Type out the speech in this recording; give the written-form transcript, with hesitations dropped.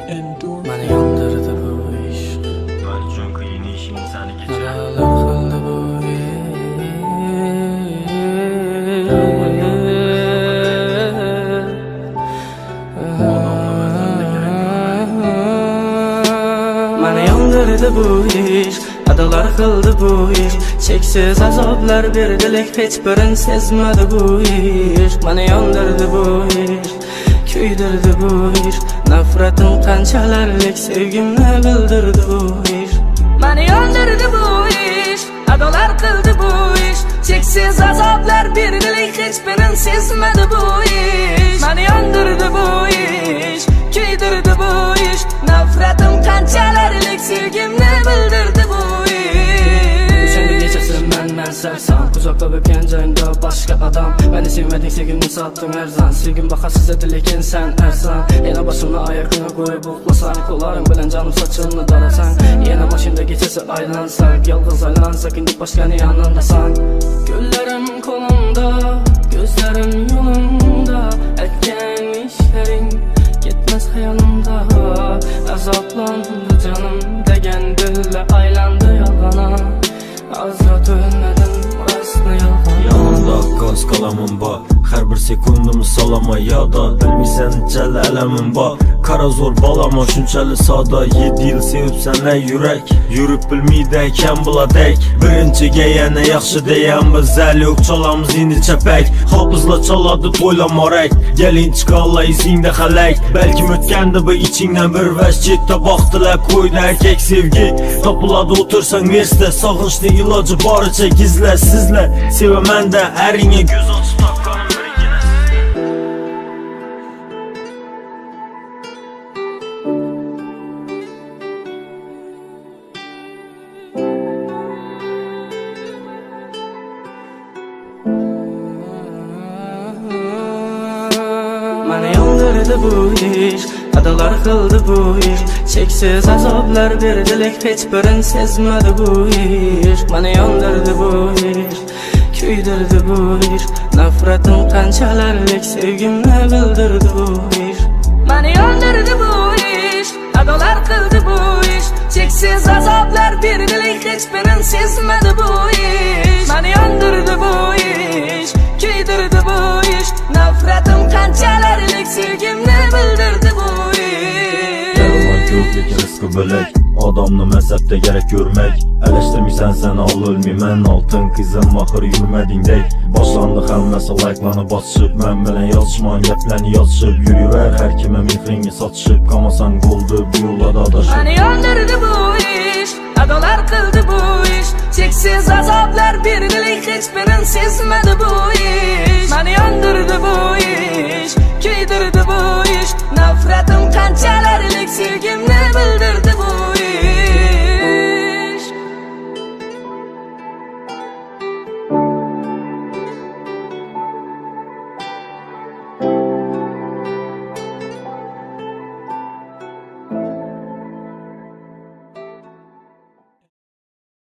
Məni yandırdı bu iş. Mən üçün qiyin işin səni geçer. Nələr qıldı bu Məni yandırdı bu iş. Adalar qıldı bu iş. Çeksiz azablar berdilik, heç birin sezmedi bu iş. Məni yandırdı bu iş. Küydürdü bu iş. Nafretim qanchalarlik sevgimni bildirdi bu ish. Meni yondurdi bu ish. Adolar qildi bu ish. Cheksiz azoblar berdilik, hech birin sezmadi bu ish. Meni yondurdi bu ish. Kuydirdi bu ish. Nafretim qanchalarlik sevgimni bildirdi bu ish. O'shanda kechasi men sarson, uzoqda bo'lgan joyimda boshqa odam. Meni sevmading, sevgimni sotding arzon. Sevgim bahasiz edi, lekin sen arzon. Yana boshimni oyog'ingga qo'yib uxlasang, qo'llaring bilan jonim sochimni dolasang. Yana mashina kechasi aylansak, yolg'iz aylansak, indi boshqani yonimdasan. Gullarim qo'limda, ko'zlarim yo'limda, aytgan ishlaring ketmas xayolimda. Azoblandi jonim degan dilla aylandi yolg'ona. Azrat o'lmadim, rostni yolg'on. Yanımda gaz qalamım var, her bir sekundumu salama yada. Bilmirsən necəli ələmim var, kara zor balama şunçəli sada. 7 yıl sevib sənə yürək, yürüb bilmiyədəkən buladək. Birinciga yana yaxşı deyən biz zəli yox, çalamız indi çəpək. Hafızla çaladı toylamarək, gəlin çıxalla izində xələk. Bəlkə ötkəndi bu içindən bir vəş, getdə baxdılar qoydu erkek sevgi. Tapıladı otursan versə, sağınçlı ilacı barıca gizlə sizlə. Sevəmən də ərinə göz açı tapqanım bir yenəsi. Məni yandırdı bu ish. Adalar qildi bu ish. Cheksiz azoblar berdilik, hech birin sezmadi bu ish. Məni yandırdı bu ish. Kuydirdi bu ish. Nafretim qanchalarlik sevgimni bildirdi bu ish. Məni yandırdı bu ish. Adalar qildi bu ish. Cheksiz azoblar berdilik, hech birin sezmadi bu ish. Məni yandırdı bu ish. Kuydirdi bu ish. Nafretim qanchalarlik sevgimni bildirdi bu ish. Yalan yox, lekin rizqi bölək. Adamını məzəbdə gərək görmək. Ələşdirmirsən sən al ölməyəm, altın qızım axır yürmədingdək. Başlandı xəmməsə layqlanıb açışıb, mən bilən yazışman gəpləni yazışıb. Yürüyər hər kimə mifringi satışıb, qamasan qoldu bu yola da adaşıb. Məni yandırdı bu ish. Adalar qildi bu ish. Cheksiz azoblar berdilik, hech birin sezmadi bu ish.